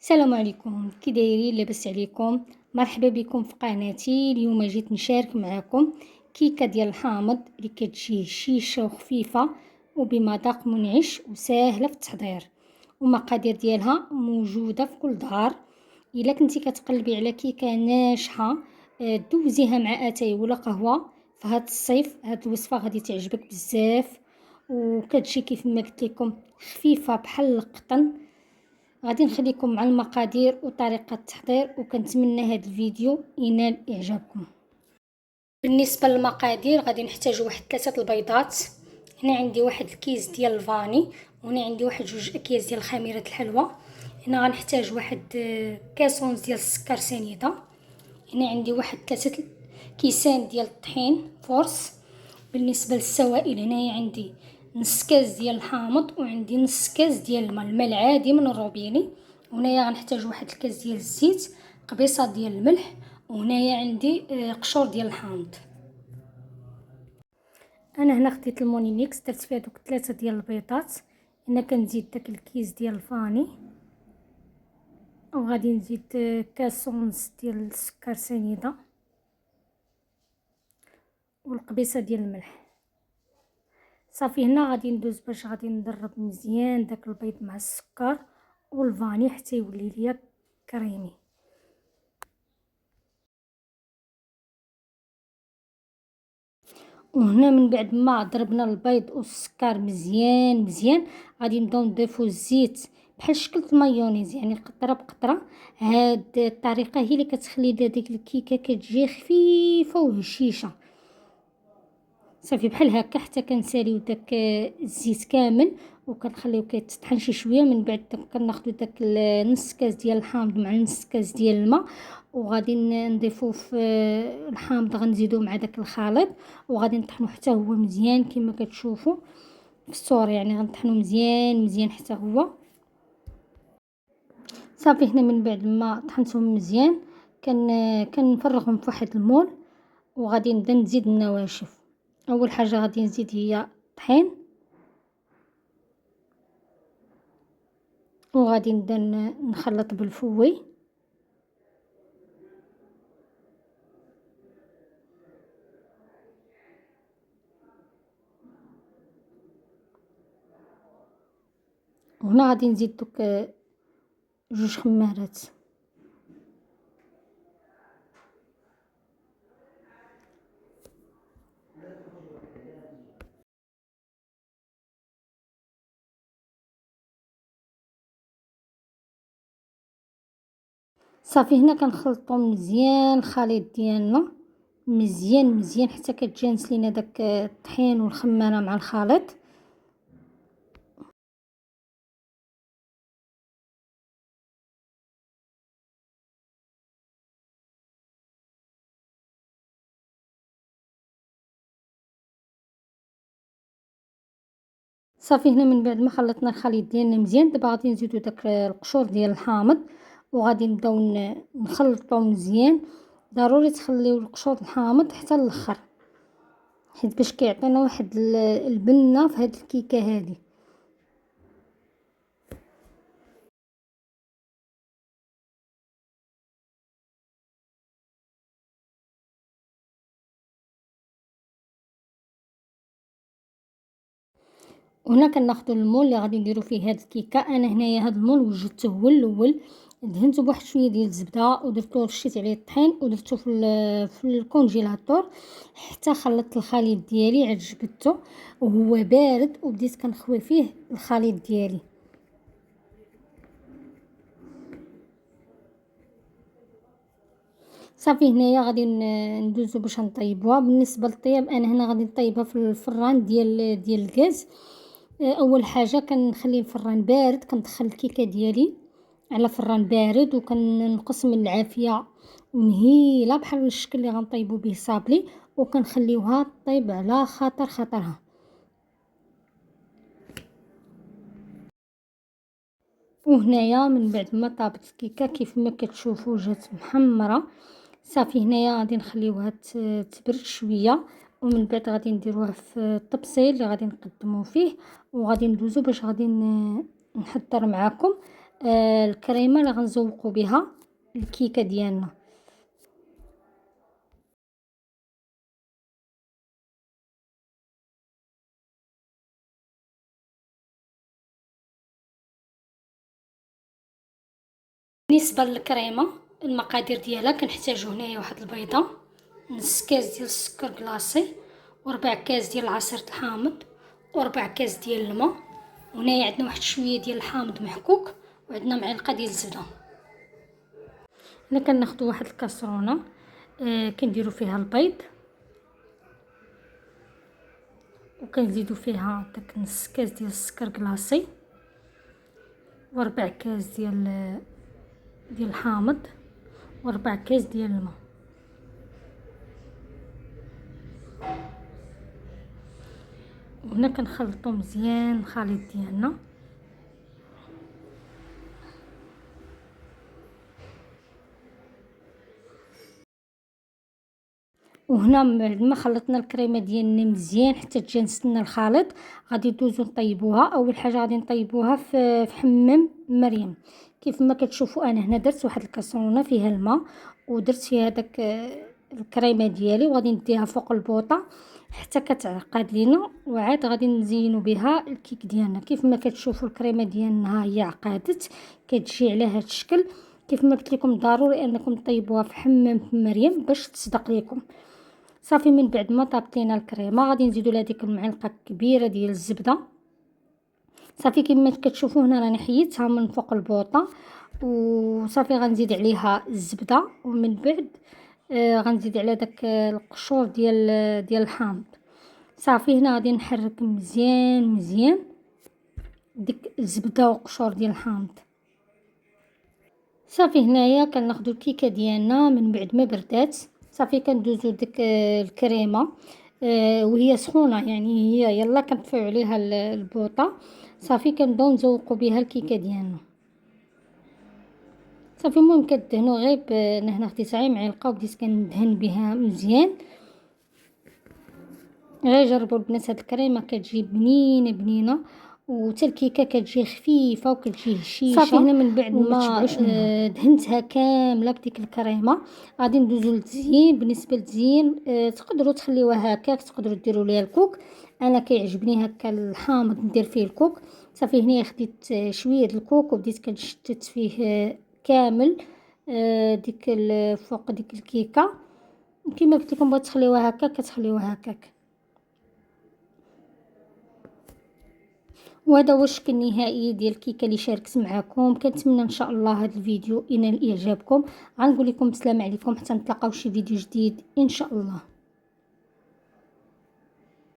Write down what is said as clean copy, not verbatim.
السلام عليكم، كي دايرين؟ لاباس عليكم؟ مرحبا بكم في قناتي. اليوم جيت نشارك معكم كيكه ديال الحامض اللي كتجي هشيشه وخفيفه وبمذاق منعش وسهله في التحضير، والمقادير ديالها موجوده في كل دار. الا كنتي كتقلبي على كيكه ناجحه دوزيها مع اتاي ولا قهوه في هذا الصيف، هذه الوصفه غادي تعجبك بزاف، وكتجي كيف ما قلت لكم خفيفه بحال القطن. غادي نخليكم مع المقادير وطريقة التحضير، وكنتمنى هذا الفيديو ينال اعجابكم. بالنسبة للمقادير غادي نحتاج واحد 3 البيضات، هنا عندي واحد الكيس ديال الفاني، وهنا عندي واحد 2 اكياس ديال خميرة الحلوى، هنا غنحتاج واحد كاس ونص ديال السكر سنيده، هنا عندي واحد 3 كيسان ديال الطحين فورس. بالنسبه للسوائل هنايا عندي نص كاس ديال الحامض، وعندي نص كاس ديال الماء العادي من الروبيني، وهنايا غنحتاج واحد الكاس ديال الزيت، قبيصه ديال الملح، وهنايا عندي قشور ديال الحامض. انا هنا خديت المونيميكس، درت فيها دوك 3 ديال البيضات، هنا كنزيد داك الكيس ديال الفاني، وغادي نزيد كاس ونص ديال السكر سنيده والقبيصه ديال الملح. صافي هنا غادي ندوز باش غادي نضرب مزيان داك البيض مع السكر والفاني حتى يولي ليا كريمي. وهنا من بعد ما ضربنا البيض والسكر مزيان مزيان غادي نبداو نضيفو الزيت بحال شكل المايونيز، يعني قطره بقطره. هاد الطريقه هي اللي كتخلي ديك الكيكه كتجي خفيفه وهشيشه. صافي بحال هكا حتى كنساليو داك الزيت كامل وكنخليو كيتطحن شي شويه. من بعد كناخدو داك نص كاس ديال الحامض مع نص كاس ديال الماء، وغادي نضيفو في الحامض، غنزيدو مع داك الخليط وغادي نطحنو حتى هو مزيان كما كتشوفوا في الصور، يعني غنطحنو مزيان مزيان حتى هو. صافي هنا من بعد ما طحنتهم مزيان كنفرغهم في واحد المول، وغادي نبدا نزيد النواشف. اول حاجه غادي نزيد هي الطحين، وغادي نبدا نخلط بالفوي، وهنا غادي نزيد دوك 2 خمارات. صافي هنا كنخلطو مزيان الخليط ديالنا مزيان مزيان حتى كتجانس لينا داك الطحين والخماره مع الخليط. صافي هنا من بعد ما خلطنا الخليط ديالنا مزيان، دابا غادي نزيدو داك القشور ديال الحامض وغادي نبداو نخلطو مزيان. ضروري تخليو القشور الحامض حتى الاخر، حيت باش كيعطينا واحد البنه في هاد الكيكه هادي. وهنا كناخدو المول اللي غادي نديرو فيه هاد الكيكه. انا هنايا هاد المول وجدته هو الاول، دهنته بواحد شويه ديال الزبده ودرتو رشيت عليه الطحين ودرتو في الكونجيلاتور حتى خلطت الخليط ديالي عاد جبدته وهو بارد، وبديت كنخوي فيه الخليط ديالي. صافي هنايا غادي ندوزو باش نطيبوها. بالنسبه للطياب انا هنا غادي نطيبها في الفران ديال الغاز. اول حاجه كنخلي الفران بارد، كندخل الكيكه ديالي على فران بارد وكنقص من العافيه مهيله بحال الشكل اللي غنطيبو به صابلي، وكنخليوها طيب على خاطرها. وهنايا من بعد ما طابت الكيكه كيف ما كتشوفوا جات محمره. صافي هنايا غادي نخليوها تبرد شويه، ومن بعد غادي نديروها في الطبسيل اللي غادي نقدمو فيه، وغادي ندوزو باش غادي نحضر معاكم الكريمه اللي غنزوقوا بها الكيكه ديالنا. بالنسبه للكريمه المقادير ديالها كنحتاجو هنايا واحد البيضه، نص كاس ديال السكر كلاصي، وربع كاس ديال عصير الحامض، وربع كاس ديال الماء، وهنايا عندنا واحد شويه ديال الحامض محكوك، وعندنا معلقه ديال الزبده. هنا كناخذوا واحد الكاسرونه كنديروا فيها البيض، وكنزيدوا فيها داك نص كاس ديال السكر كلاصي، وربع كاس ديال الحامض، وربع كاس ديال الماء. وهنا كنخلطوا مزيان الخليط ديالنا. وهنا بعد ما خلطنا الكريمه ديالنا مزيان حتى تجانست لنا الخليط، غادي ندوزو نطيبوها. اول حاجه غادي نطيبوها في حمام مريم. كيف ما كتشوفوا انا هنا درت واحد الكاسرونه فيها الماء، ودرت فيها داك الكريمه ديالي، وغادي نديها فوق البوطه حتى كتعقد لينا، وعاد غادي نزينوا بها الكيك ديالنا. كيف ما كتشوفوا الكريمه ديالنا ها هي عقدت، كتجي على هذا الشكل. كيف ما قلت لكم ضروري انكم طيبوها في حمام مريم باش تصدق لكم. صافي من بعد ما طابطينا الكريمه غادي نزيدوا لها ديك المعلقه كبيره ديال الزبده. صافي كما كتشوفوا هنا راني حيدتها من فوق البوطه، وصافي غنزيد عليها الزبده، ومن بعد غنزيد على داك القشور ديال الحامض. صافي هنا غادي نحرك مزيان مزيان ديك الزبده وقشور ديال الحامض. صافي هنايا كناخذوا الكيكه ديالنا من بعد ما بردات. صافي كندوزو ديك الكريمه وهي سخونه، يعني هي يلا كنطفيو عليها البوطه. صافي كنبداو نزوقوا بها الكيكه ديالنا. صافي المهم كدهنوا غير هنا خديت غير معلقه وبديت كندهن بها مزيان. غير جربوا البنات هاد الكريمه كتجي بنينه بنينه، وحتى الكيكه كتجي خفيفه وكتجي هشيشه. صافي هنا من بعد ما دهنتها كامله بديك الكريمه غادي ندوزو للتزيين. بالنسبه للتزيين تقدروا تخليوها هكاك، تقدروا ديروا ليها الكوك. انا كيعجبني هكا الحامض ندير فيه الكوك. صافي هنا خديت شويه د الكوك وبديت كنشتت فيه كامل ديك فوق ديك الكيكه. كما قلت لكم بغيت تخليوها هكاك كتخليوها هكاك. وهذا هو الشكل النهائي ديال الكيكه اللي شاركت معكم. كنتمنى ان شاء الله هذا الفيديو ينال اعجابكم. غنقول لكم بسلام عليكم حتى نتلاقاو شي فيديو جديد ان شاء الله.